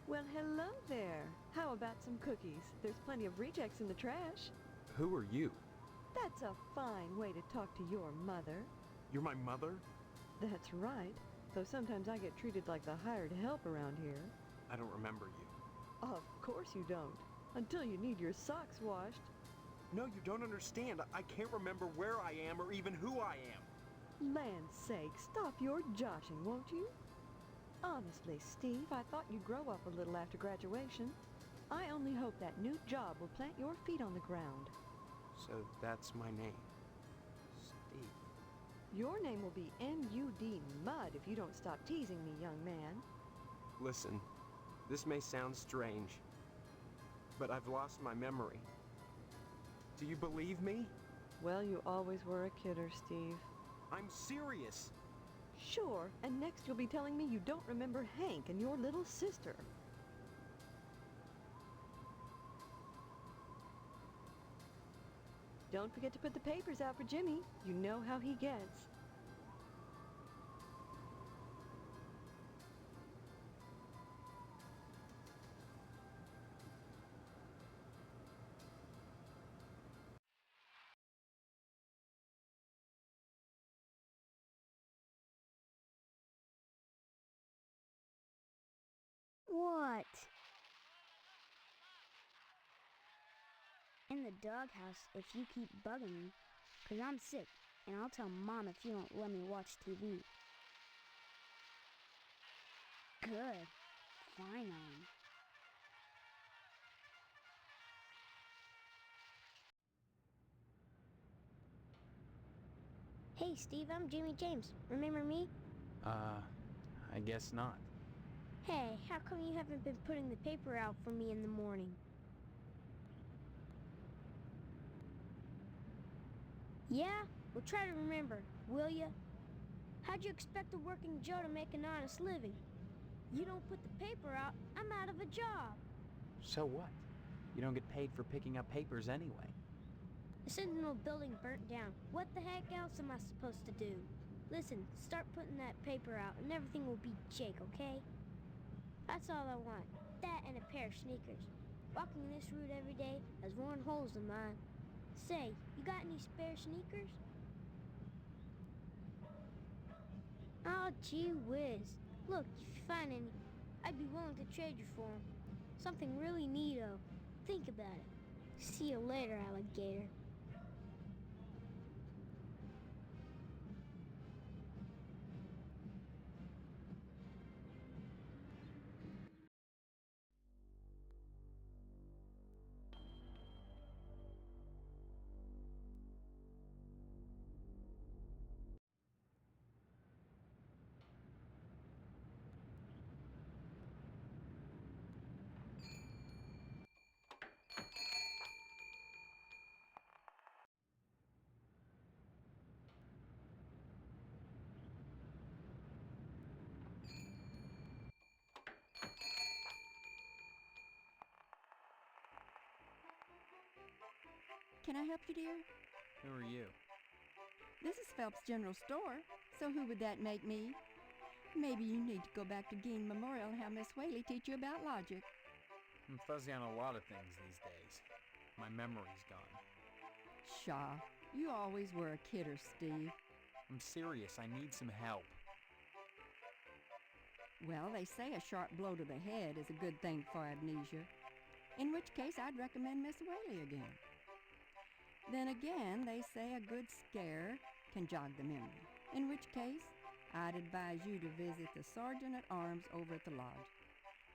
Well, hello there. How about some cookies? There's plenty of rejects in the trash. Who are you? That's a fine way to talk to your mother. You're my mother? That's right, though sometimes I get treated like the hired help around here. I don't remember you. Of course you don't, until you need your socks washed. No, you don't understand. I can't remember where I am or even who I am. Land's sake, stop your joshing, won't you? Honestly, Steve, I thought you'd grow up a little after graduation. I only hope that new job will plant your feet on the ground. So that's my name. Steve. Your name will be M-U-D Mud if you don't stop teasing me, young man. Listen, this may sound strange, but I've lost my memory. Do you believe me? Well, you always were a kidder, Steve. I'm serious. Sure, and next you'll be telling me you don't remember Hank and your little sister. Don't forget to put the papers out for Jimmy. You know how he gets. What? In the doghouse if you keep bugging me, 'cause I'm sick, and I'll tell Mom if you don't let me watch TV. Good. Fine on. Hey Steve, I'm Jimmy James. Remember me? I guess not. Hey, how come you haven't been putting the paper out for me in the morning? Yeah? Well, try to remember, will ya? How'd you expect a working Joe to make an honest living? You don't put the paper out, I'm out of a job. So what? You don't get paid for picking up papers anyway. The Sentinel building burnt down. What the heck else am I supposed to do? Listen, start putting that paper out and everything will be jake, okay? That's all I want. That and a pair of sneakers. Walking this route every day has worn holes in mine. Say, you got any spare sneakers? Oh, gee whiz. Look, if you find any, I'd be willing to trade you for them. Something really neato. Think about it. See you later, alligator. Can I help you, dear? Who are you? This is Phelps General Store, so who would that make me? Maybe you need to go back to Gein Memorial and have Miss Whaley teach you about logic. I'm fuzzy on a lot of things these days. My memory's gone. Pshaw, you always were a kidder, Steve. I'm serious, I need some help. Well, they say a sharp blow to the head is a good thing for amnesia, in which case I'd recommend Miss Whaley again. Then again, they say a good scare can jog the memory, in which case I'd advise you to visit the Sergeant at Arms over at the lodge.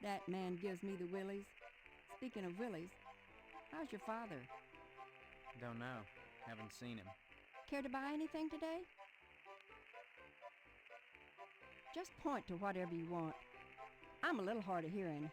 That man gives me the willies. Speaking of willies, how's your father? Don't know. Haven't seen him. Care to buy anything today? Just point to whatever you want. I'm a little hard of hearing.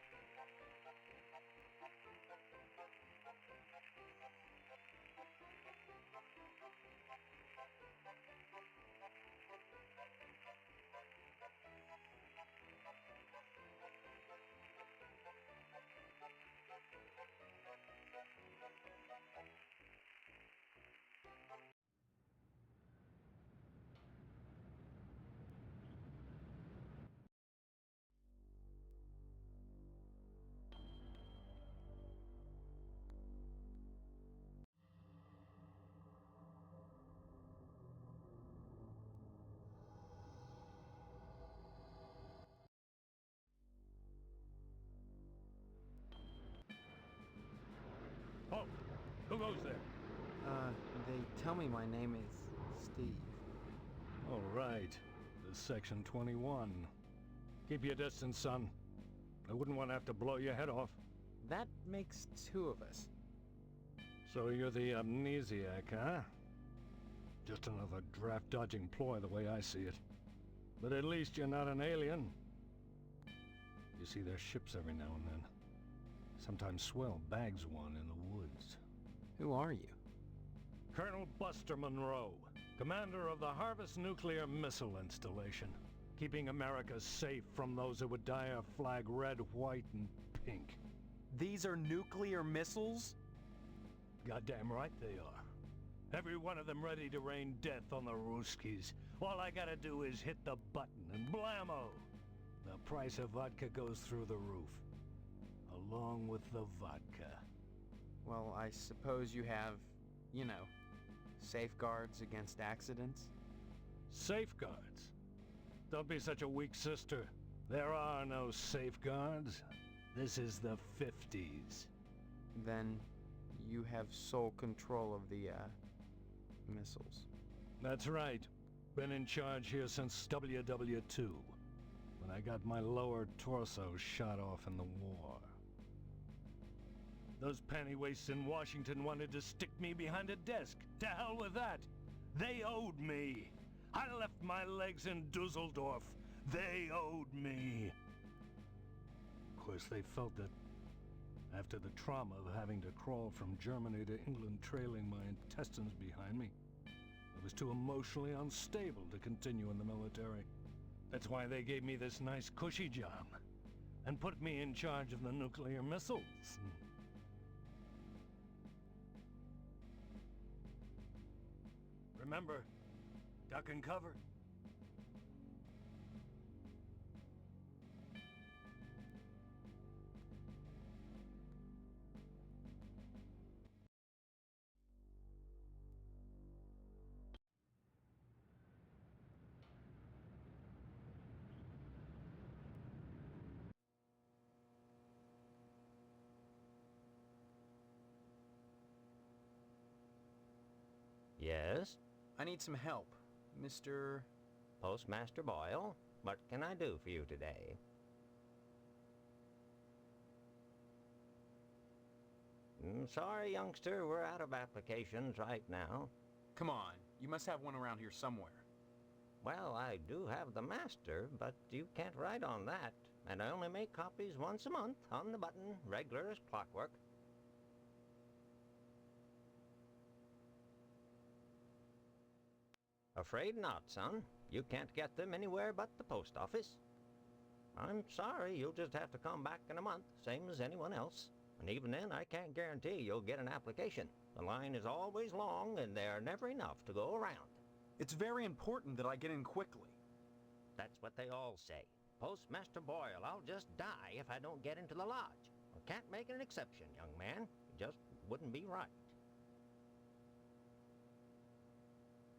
Halt! Who goes there? They tell me my name is Steve. All right. This is Section 21. Keep your distance, son. I wouldn't want to have to blow your head off. That makes two of us. So you're the amnesiac, huh? Just another draft-dodging ploy the way I see it. But at least you're not an alien. You see their ships every now and then. Sometimes Swell bags one in the woods. Who are you? Colonel Buster Monroe, commander of the Harvest Nuclear Missile Installation, keeping America safe from those who would dye our flag red, white, and pink. These are nuclear missiles? Goddamn right they are. Every one of them ready to rain death on the Ruskies. All I gotta do is hit the button and blammo! The price of vodka goes through the roof. Along with the vodka. Well, I suppose you have, you know, safeguards against accidents? Safeguards? Don't be such a weak sister. There are no safeguards. This is the 50s. Then you have sole control of the, missiles. That's right. Been in charge here since WW2, when I got my lower torso shot off in the war. Those pennywaists in Washington wanted to stick me behind a desk. To hell with that. They owed me. I left my legs in Dusseldorf. They owed me. Of course, they felt that after the trauma of having to crawl from Germany to England trailing my intestines behind me, I was too emotionally unstable to continue in the military. That's why they gave me this nice cushy job and put me in charge of the nuclear missiles. Remember, duck and cover. Yes? I need some help, Mr. Postmaster Boyle, what can I do for you today? Sorry, youngster, we're out of applications right now. Come on, you must have one around here somewhere. Well, I do have the master, but you can't write on that. And I only make copies once a month, on the button, regular as clockwork. Afraid not, son. You can't get them anywhere but the post office. I'm sorry, you'll just have to come back in a month, same as anyone else. And even then, I can't guarantee you'll get an application. The line is always long, and there are never enough to go around. It's very important that I get in quickly. That's what they all say. Postmaster Boyle, I'll just die if I don't get into the lodge. I can't make an exception, young man. It just wouldn't be right.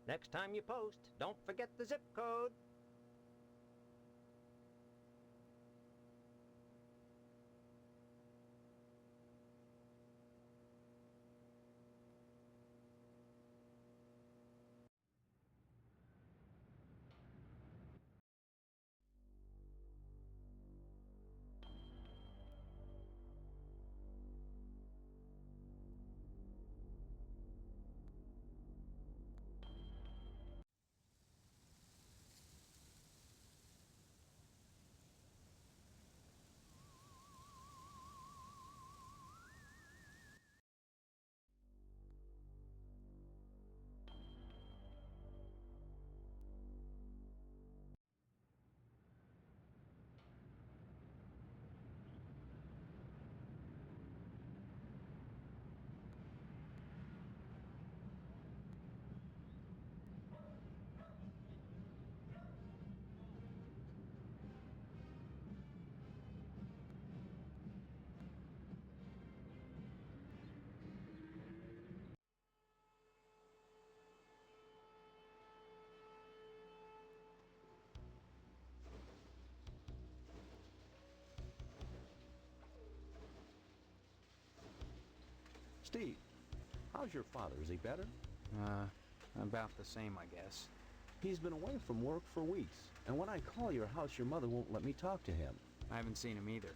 Next time you post, don't forget the zip code. Steve, how's your father? Is he better? About the same, I guess. He's been away from work for weeks, and when I call your house, your mother won't let me talk to him. I haven't seen him either.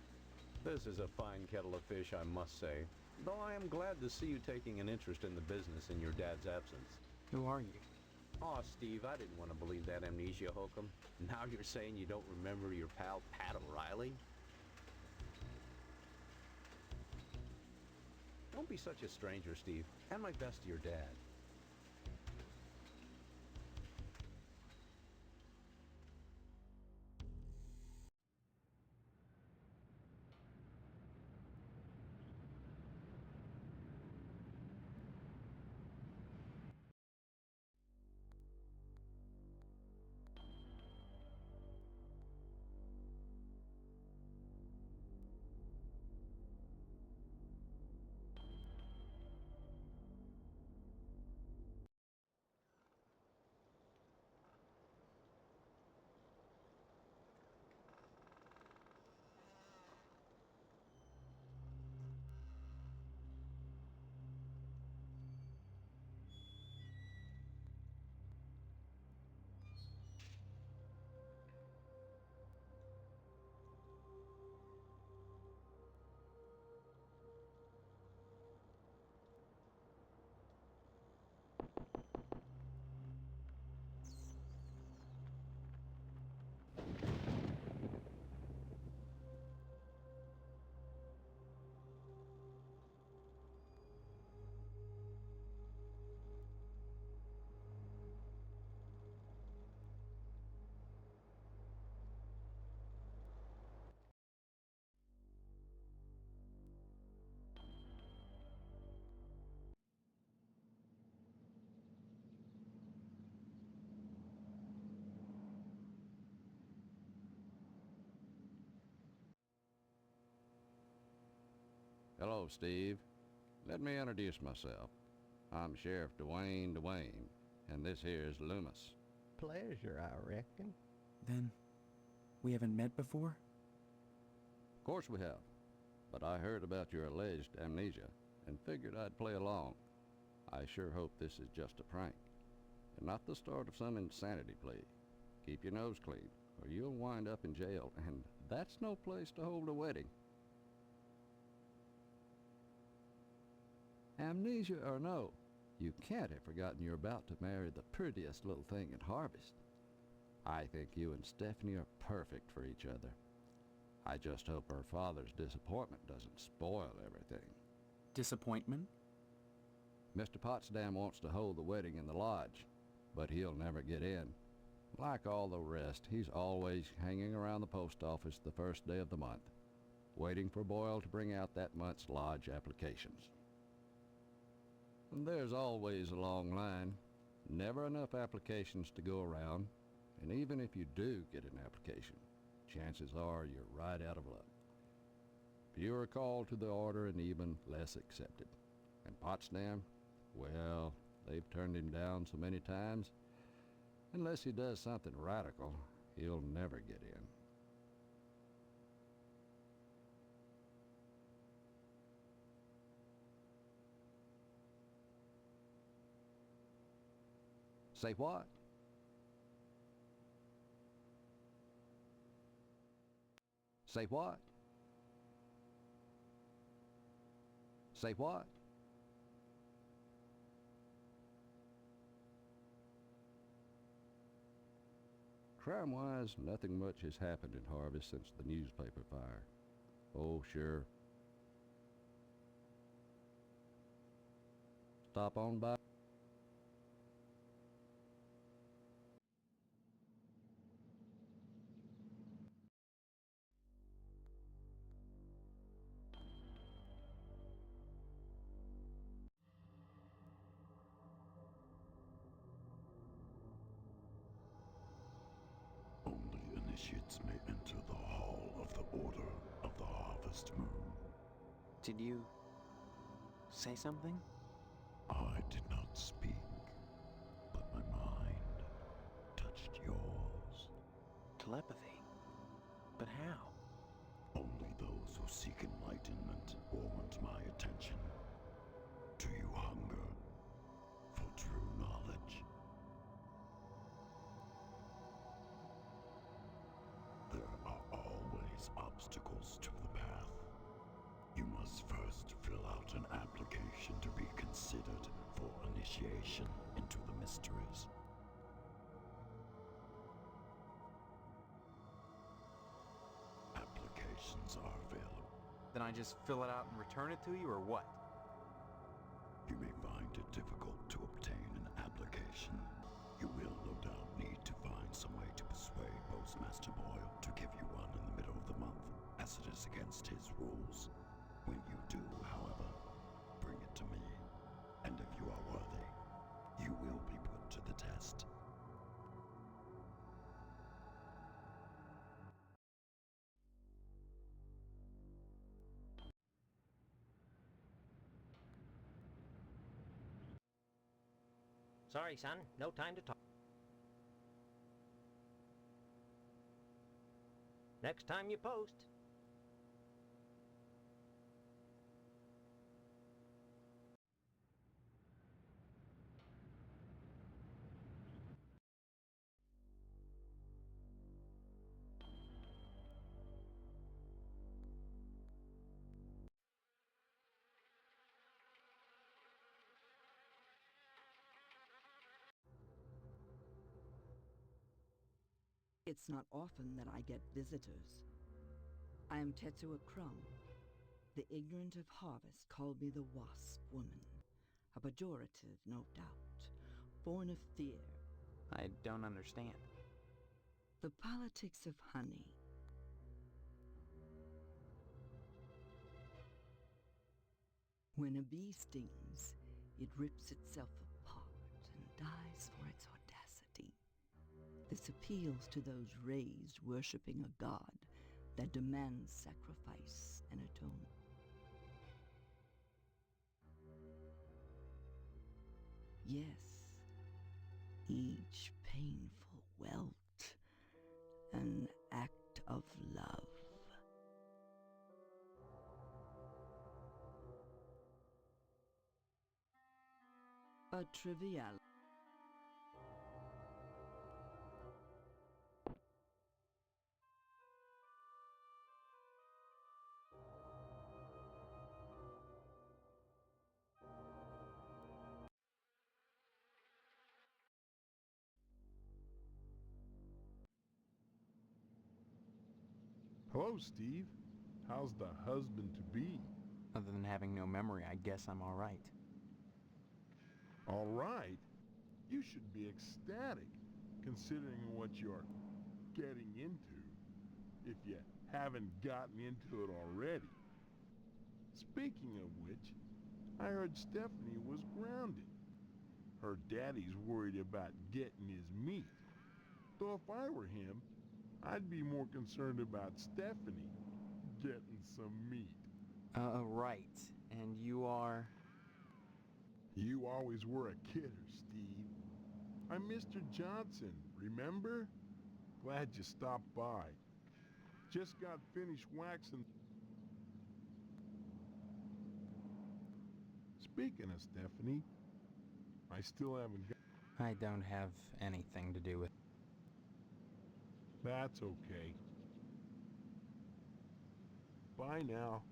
This is a fine kettle of fish, I must say, though I am glad to see you taking an interest in the business in your dad's absence. Who are you? Aw, Steve, I didn't want to believe that amnesia hokum. Now you're saying you don't remember your pal Pat O'Reilly? Don't be such a stranger, Steve, and my best to your dad. Hello, Steve. Let me introduce myself. I'm Sheriff Dwayne, and this here's Loomis. Pleasure, I reckon. Then, we haven't met before? Of course we have, but I heard about your alleged amnesia and figured I'd play along. I sure hope this is just a prank, and not the start of some insanity plea. Keep your nose clean, or you'll wind up in jail, and that's no place to hold a wedding. Amnesia or no, you can't have forgotten you're about to marry the prettiest little thing in Harvest. I think you and Stephanie are perfect for each other. I just hope her father's disappointment doesn't spoil everything. Disappointment? Mr. Potsdam wants to hold the wedding in the lodge, but he'll never get in. Like all the rest, he's always hanging around the post office the first day of the month, waiting for Boyle to bring out that month's lodge applications. And there's always a long line, never enough applications to go around, and even if you do get an application, chances are you're right out of luck. Fewer are called to the order and even less accepted. And Potsdam, well, they've turned him down so many times, unless he does something radical, he'll never get in. Say what? Say what? Say what? Crime-wise, nothing much has happened in Harvest since the newspaper fire. Oh, sure. Stop on by. Only initiates may enter the Hall of the Order of the Harvest Moon. Did you say something? I did not speak, but my mind touched yours. Telepathy? But how? Only those who seek enlightenment warrant my attention. Then I just fill it out and return it to you, or what? You may find it difficult to obtain an application. You will no doubt need to find some way to persuade Postmaster Boyle to give you one in the middle of the month, as it is against his rules. When you do, however, bring it to me, and if you are worthy, you will be put to the test. Sorry, son. No time to talk. Next time you post. It's not often that I get visitors. I am Tetsuo Crumb. The ignorant of harvest called me the Wasp Woman. A pejorative, no doubt, born of fear. I don't understand. The politics of honey. When a bee stings, it rips itself apart and dies for its audacity. This appeals to those raised worshipping a god that demands sacrifice and atonement. Yes, each painful welt, an act of love. A triviality. Hello, Steve. How's the husband-to-be? Other than having no memory, I guess I'm all right. All right? You should be ecstatic, considering what you're getting into, if you haven't gotten into it already. Speaking of which, I heard Stephanie was grounded. Her daddy's worried about getting his meat. Though if I were him, I'd be more concerned about Stephanie getting some meat. Right. And you are? You always were a kidder, Steve. I'm Mr. Johnson, remember? Glad you stopped by. Just got finished waxing. Speaking of Stephanie, I still haven't got... I don't have anything to do with... That's okay. Bye now.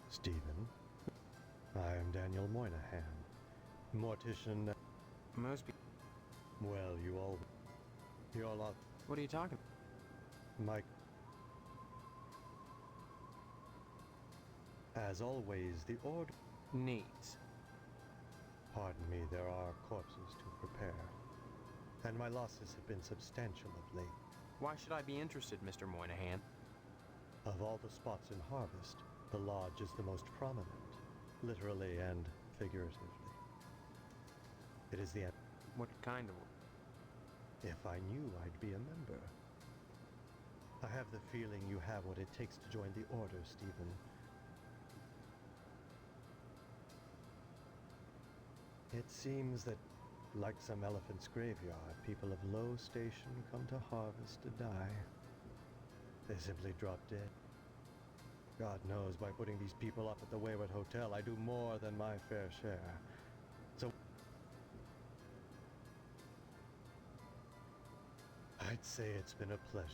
Stephen, I am Daniel Moynihan, mortician. Most people... Well, you're lot... What are you talking about? Mike... As always, the order... Needs. Pardon me, there are corpses to prepare, and my losses have been substantial of late. Why should I be interested, Mr. Moynihan? Of all the spots in Harvest, the lodge is the most prominent, literally and figuratively. It is the... What kind of... If I knew, I'd be a member. I have the feeling you have what it takes to join the Order, Stephen. It seems that, like some elephant's graveyard, people of low station come to Harvest to die. They simply drop dead. God knows, by putting these people up at the Wayward Hotel, I do more than my fair share. So I'd say it's been a pleasure.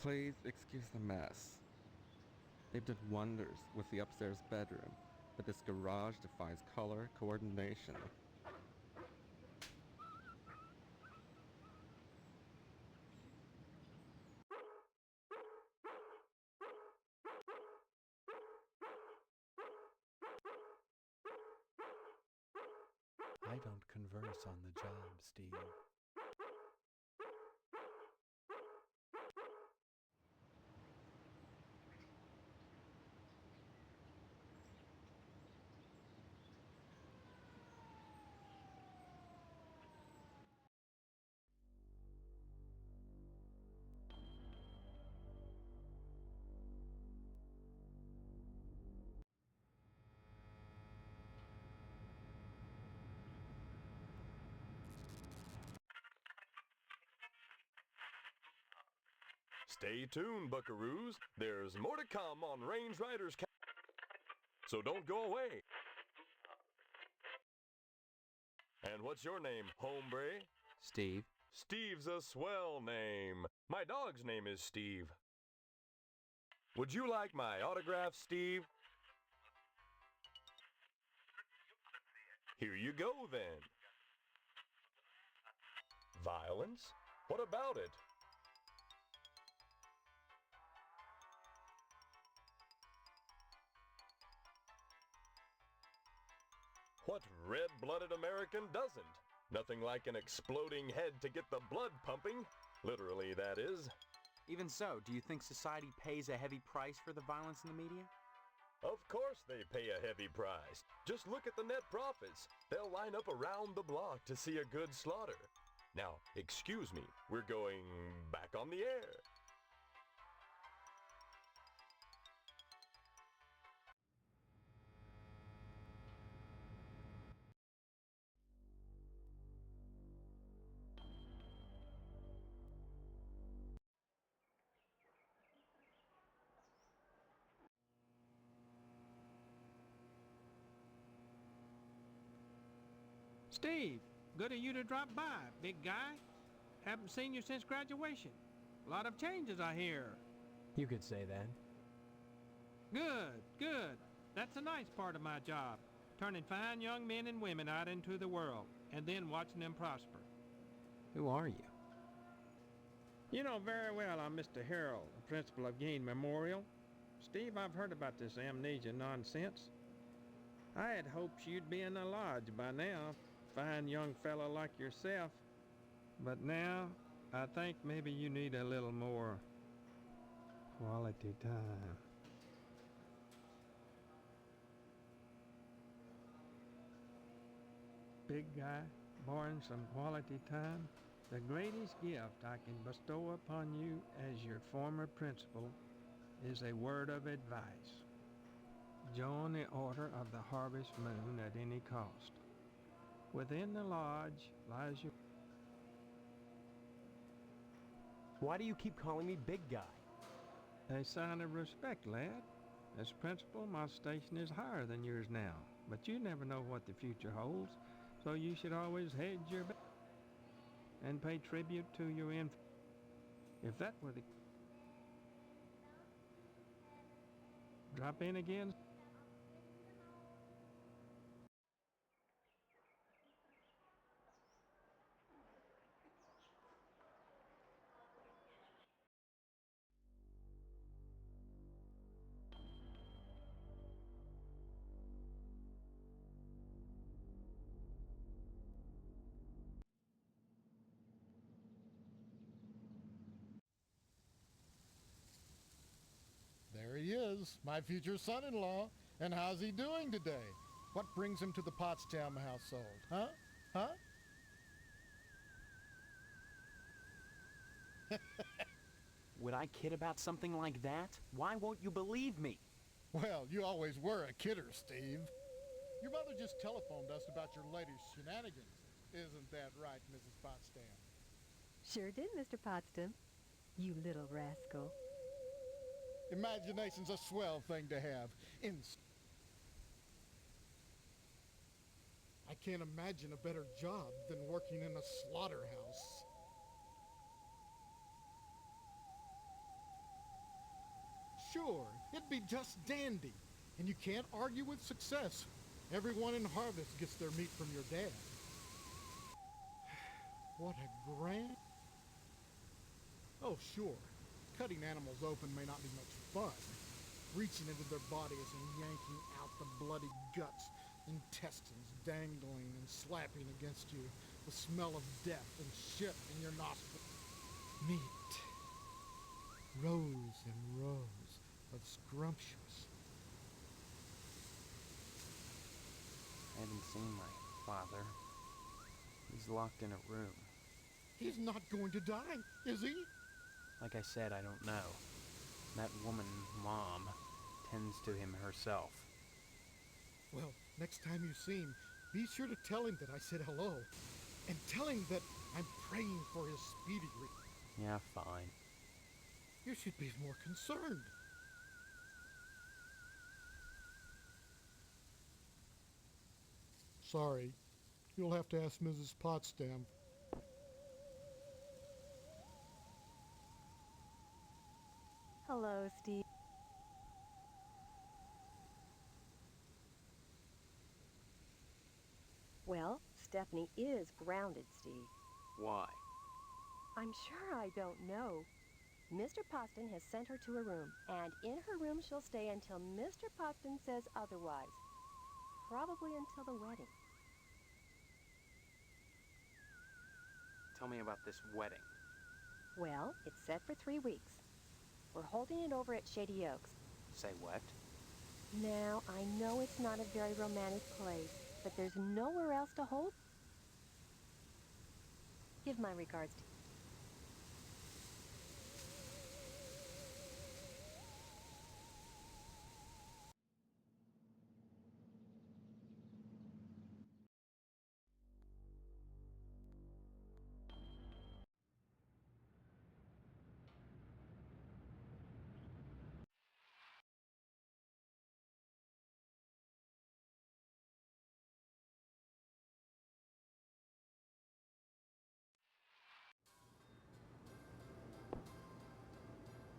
Please excuse the mess. They've done wonders with the upstairs bedroom, but this garage defies color coordination. I don't converse on the job, Steve. Stay tuned, buckaroos. There's more to come on Range Riders so don't go away. And what's your name, hombre? Steve. Steve's a swell name. My dog's name is Steve. Would you like my autograph, Steve? Here you go, then. Violence? What about it? What red-blooded American doesn't? Nothing like an exploding head to get the blood pumping. Literally, that is. Even so, do you think society pays a heavy price for the violence in the media? Of course they pay a heavy price. Just look at the net profits. They'll line up around the block to see a good slaughter. Now, excuse me, we're going back on the air. Steve, good of you to drop by, big guy. Haven't seen you since graduation. A lot of changes, I hear. You could say that. Good, good. That's a nice part of my job. Turning fine young men and women out into the world, and then watching them prosper. Who are you? You know very well I'm Mr. Harold, the principal of Gain Memorial. Steve, I've heard about this amnesia nonsense. I had hoped you'd be in the lodge by now, fine young fellow like yourself. But now, I think maybe you need a little more quality time. Big guy, borrowing some quality time? The greatest gift I can bestow upon you as your former principal is a word of advice. Join the Order of the Harvest Moon at any cost. Within the lodge lies your... Why do you keep calling me big guy? A sign of respect, lad. As principal, my station is higher than yours now, but you never know what the future holds, so you should always hedge your bet and pay tribute to your If that were the... Drop in again? There he is, my future son-in-law. And how's he doing today? What brings him to the Potsdam household, huh? Huh? Would I kid about something like that? Why won't you believe me? Well, you always were a kidder, Steve. Your mother just telephoned us about your latest shenanigans. Isn't that right, Mrs. Potsdam? Sure did, Mr. Potsdam. You little rascal. Imagination's a swell thing to have. I can't imagine a better job than working in a slaughterhouse. Sure, it'd be just dandy. And you can't argue with success. Everyone in Harvest gets their meat from your dad. What a grand... Oh, sure. Cutting animals open may not be much fun. Reaching into their bodies and yanking out the bloody guts, intestines dangling and slapping against you, the smell of death and shit in your nostrils. Meat. Rows and rows of scrumptious. I haven't seen my father. He's locked in a room. He's not going to die, is he? Like I said, I don't know. That woman, Mom, tends to him herself. Well, next time you see him, be sure to tell him that I said hello. And tell him that I'm praying for his speedy Yeah, fine. You should be more concerned. Sorry. You'll have to ask Mrs. Potsdam. Hello, Steve. Well, Stephanie is grounded, Steve. Why? I'm sure I don't know. Mr. Potsdam has sent her to a room, and in her room she'll stay until Mr. Potsdam says otherwise. Probably until the wedding. Tell me about this wedding. Well, it's set for 3 weeks. We're holding it over at Shady Oaks. Say what? Now, I know it's not a very romantic place, but there's nowhere else to hold. Give my regards to...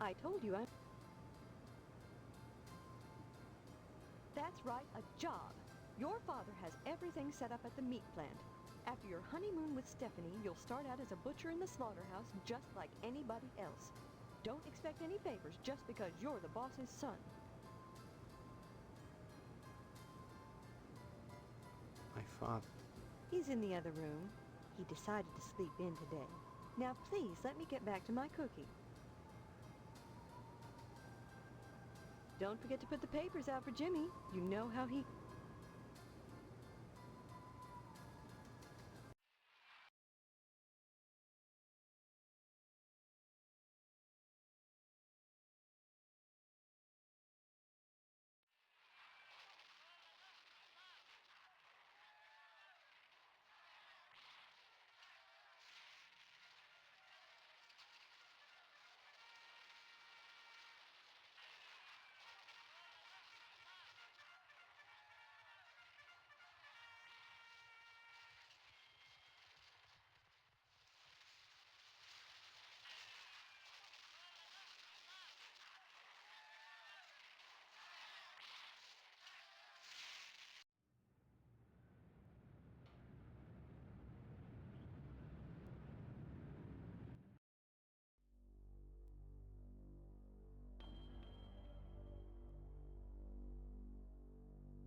I told you That's right, a job. Your father has everything set up at the meat plant. After your honeymoon with Stephanie, you'll start out as a butcher in the slaughterhouse just like anybody else. Don't expect any favors just because you're the boss's son. My father. He's in the other room. He decided to sleep in today. Now please, let me get back to my cookie. Don't forget to put the papers out for Jimmy. You know how he...